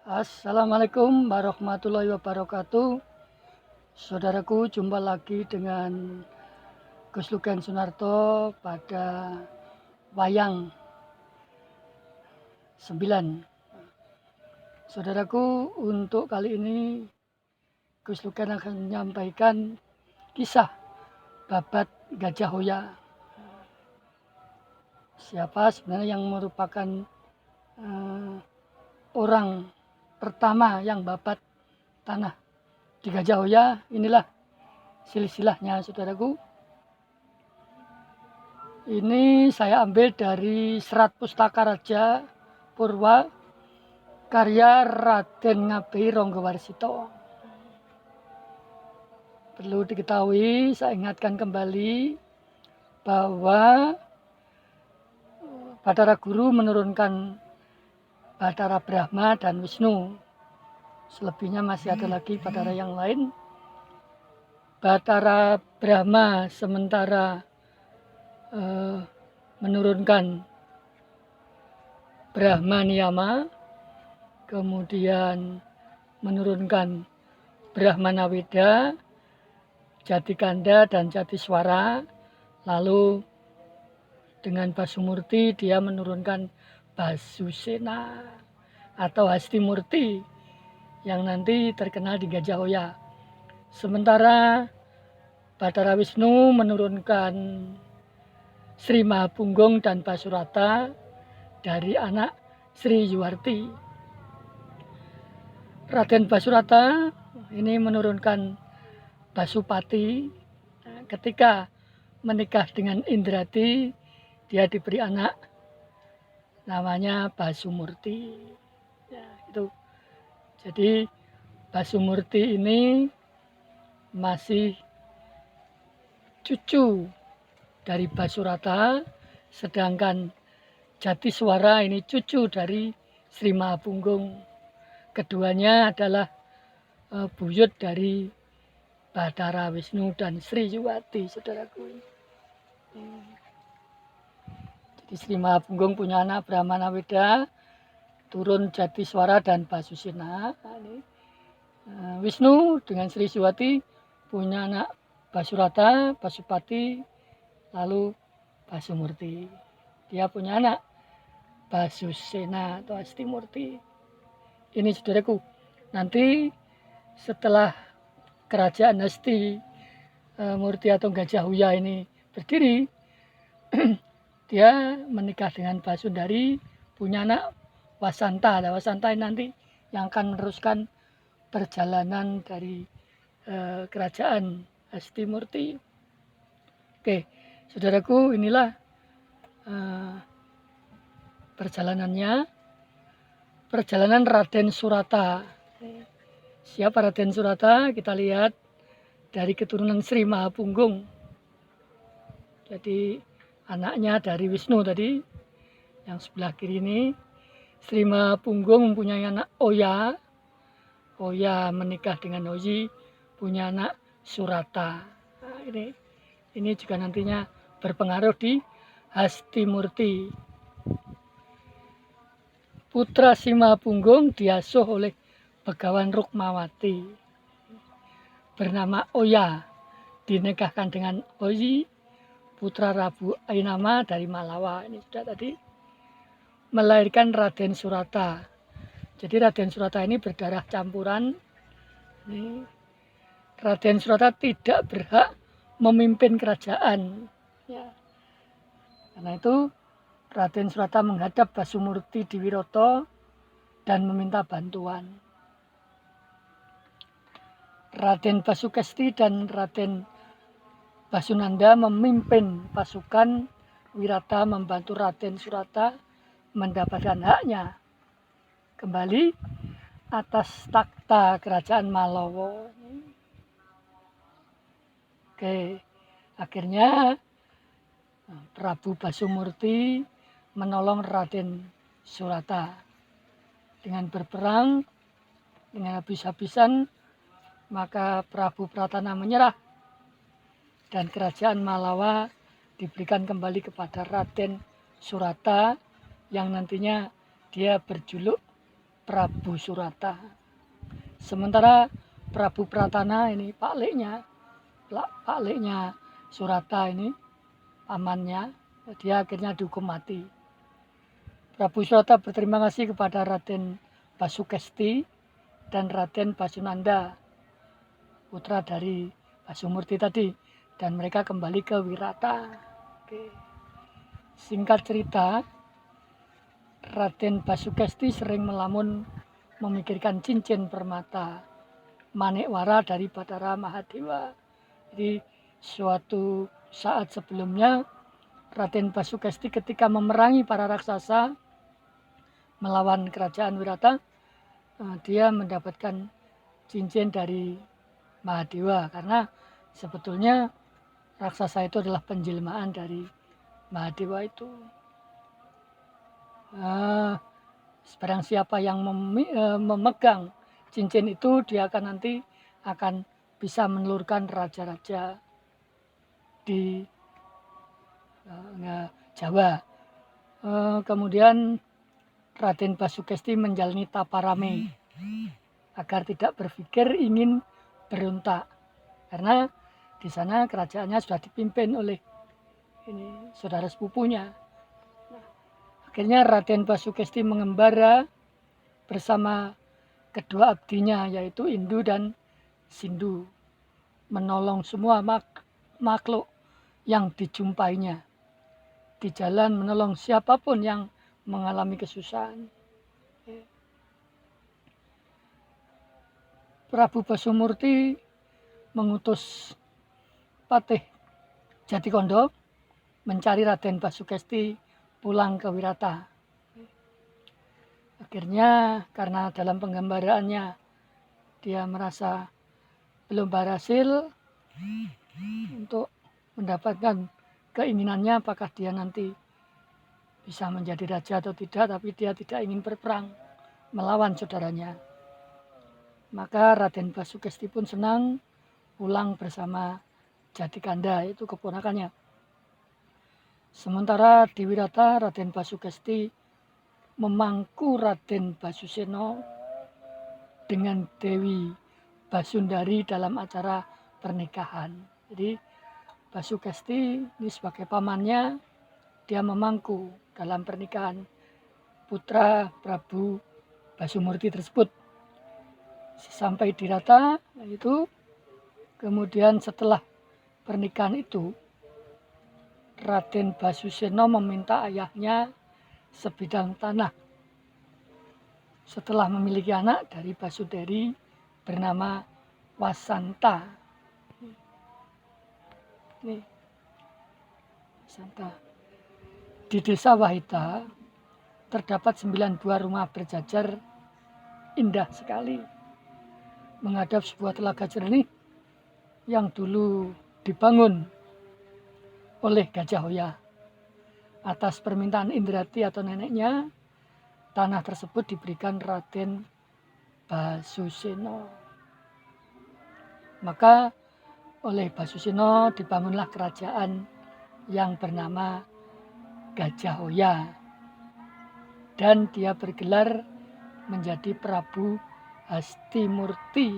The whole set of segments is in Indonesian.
Assalamualaikum warahmatullahi wabarakatuh. Saudaraku, jumpa lagi dengan Gus Lugen Sunarto pada Wayang 9. Saudaraku, untuk kali ini Gus Lugen akan menyampaikan kisah babat Gajah Hoya. Siapa sebenarnya yang merupakan orang pertama yang babat tanah di Gajah Hoya? Inilah silsilahnya, saudaraku. Ini saya ambil dari Serat Pustaka Raja Purwa karya Raden Ngabei Ronggowarsito. Perlu diketahui, saya ingatkan kembali bahwa Bathara Guru menurunkan Bathara Brahma dan Wisnu. Selebihnya masih ada lagi Bathara yang lain. Bathara Brahma sementara menurunkan Brahma Niyama, kemudian menurunkan Brahmana Weda, Jatikanda dan Jatiswara, lalu dengan Basumurti dia menurunkan Basusena atau Hastimurti yang nanti terkenal di Gajah Hoya. Sementara Bathara Wisnu menurunkan Sri Mahapunggung dan Basurata dari anak Sri Yuwarti. Raden Basurata ini menurunkan Basupati. Ketika menikah dengan Indrati, dia diberi anak namanya Basumurti. Ya, itu. Jadi Basumurti ini masih cucu dari Basurata, sedangkan Jatiswara ini cucu dari Sri Mahapunggung. Keduanya adalah buyut dari Bathara Wisnu dan Sri Yuwati, saudaraku. Jadi Sri Mahapunggung punya anak Brahmana Weda, turun Jatiswara dan Basusena. Wisnu dengan Sri Yuwati punya anak Basurata, Basupati, lalu Basumurti. Dia punya anak Basusena atau Hastimurti. Ini, saudaraku, nanti setelah kerajaan Hasti Murti atau Gajah Hoya ini berdiri, dia menikah dengan Basundari, punya anak Wasanta. Nah, Wasanta ini nanti yang akan meneruskan perjalanan dari kerajaan Hasti Murti. Oke, saudaraku, inilah perjalanan Raden Surata. Siapa Raden Surata? Kita lihat dari keturunan Sri Mahapunggung. Jadi anaknya dari Wisnu tadi, yang sebelah kiri ini. Sri Mahapunggung mempunyai anak Oya. Oya menikah dengan Oyi, punya anak Surata. Nah, ini juga nantinya berpengaruh di Hastimurti. Putra Sri Mahapunggung diasuh oleh Begawan Rukmawati, bernama Oya, dinikahkan dengan Oyi, putra Rabu Ainama dari Malawa. Ini sudah tadi melahirkan Raden Surata. Jadi Raden Surata ini berdarah campuran. Ini Raden Surata tidak berhak memimpin kerajaan. Ya. Karena itu Raden Surata menghadap Basumurti Diwiroto dan meminta bantuan. Raden Basukesti dan Raden Basunanda memimpin pasukan Wirata membantu Raden Surata mendapatkan haknya kembali atas takhta kerajaan Malowo. Oke, akhirnya Prabu Basumurti menolong Raden Surata dengan berperang dengan habis-habisan. Maka Prabu Pratana menyerah dan kerajaan Malawa diberikan kembali kepada Raden Surata yang nantinya dia berjuluk Prabu Surata. Sementara Prabu Pratana ini Pak Leknya Surata ini, pamannya, dia akhirnya dihukum mati. Prabu Surata berterima kasih kepada Raden Basukesti dan Raden Basunanda, putra dari Basumurti tadi, dan mereka kembali ke Wirata. Oke. Singkat cerita, Raden Basukesti sering melamun memikirkan cincin permata Manekwara dari Batara Mahadewa. Jadi suatu saat sebelumnya Raden Basukesti ketika memerangi para raksasa melawan kerajaan Wirata, dia mendapatkan cincin dari Mahadewa, karena sebetulnya raksasa itu adalah penjelmaan dari Mahadewa itu. Barang siapa yang memegang cincin itu, dia akan nanti akan bisa menelurkan raja-raja di Jawa. Kemudian Raden Basukesti menjalani taparame agar tidak berpikir ingin berontak, karena di sana kerajaannya sudah dipimpin oleh ini saudara sepupunya. Akhirnya Raden Basukesti mengembara bersama kedua abdinya, yaitu Indu dan Sindu, menolong semua makhluk yang dijumpainya di jalan, menolong siapapun yang mengalami kesusahan. Prabu Basumurti mengutus Patih Jatikondo mencari Raden Basukesti pulang ke Wirata. Akhirnya karena dalam penggembaraannya dia merasa belum berhasil untuk mendapatkan keinginannya, apakah dia nanti bisa menjadi raja atau tidak, tapi dia tidak ingin berperang melawan saudaranya. Maka Raden Basukesti pun senang pulang bersama Jatikanda, itu keponakannya. Sementara di Wirata, Raden Basukesti memangku Raden Basuseno dengan Dewi Basundari dalam acara pernikahan. Jadi Basukesti ini sebagai pamannya, dia memangku dalam pernikahan putra Prabu Basumurti tersebut. Sampai di Rata itu, kemudian setelah pernikahan itu, Raden Basuseno meminta ayahnya sebidang tanah setelah memiliki anak dari Basuderi bernama Wasanta. Ini Wasanta. Di desa Wahita terdapat 9 buah rumah berjajar indah sekali, menghadap sebuah telaga jernih yang dulu dibangun oleh Gajah Hoya. Atas permintaan Indrati atau neneknya, tanah tersebut diberikan Raden Basuseno. Maka oleh Basuseno dibangunlah kerajaan yang bernama Gajah Hoya, dan dia bergelar menjadi Prabu Hastimurti,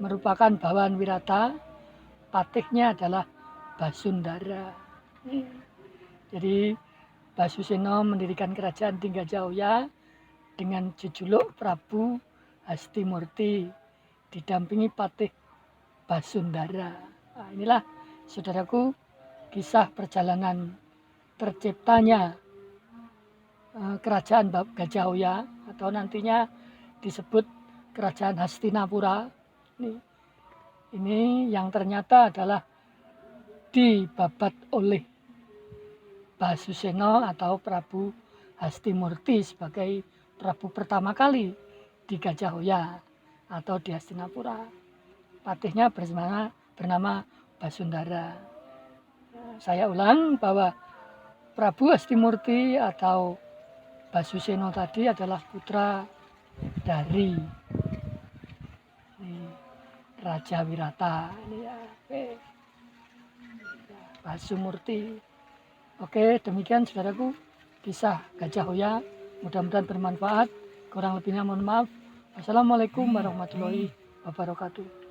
merupakan bawahan Wirata. Patihnya adalah Basundara. Jadi Basuseno mendirikan kerajaan di Gajah Hoya dengan jejuluk Prabu Hastimurti, didampingi Patih Basundara. Nah, inilah saudaraku kisah perjalanan terciptanya kerajaan Gajah Hoya, atau nantinya disebut kerajaan Hastinapura. Ini yang ternyata adalah dibabat oleh Basuseno atau Prabu Hastimurti sebagai Prabu pertama kali di Gajah Hoya atau di Hastinapura. Patihnya bernama Basundara. Saya ulang bahwa Prabu Hastimurti atau Basuseno tadi adalah putra dari Raja Wirata. Ini ya, Basumurti. Oke, demikian saudaraku kisah Gajah Hoya. Mudah-mudahan bermanfaat. Kurang lebihnya mohon maaf. Wassalamualaikum warahmatullahi wabarakatuh.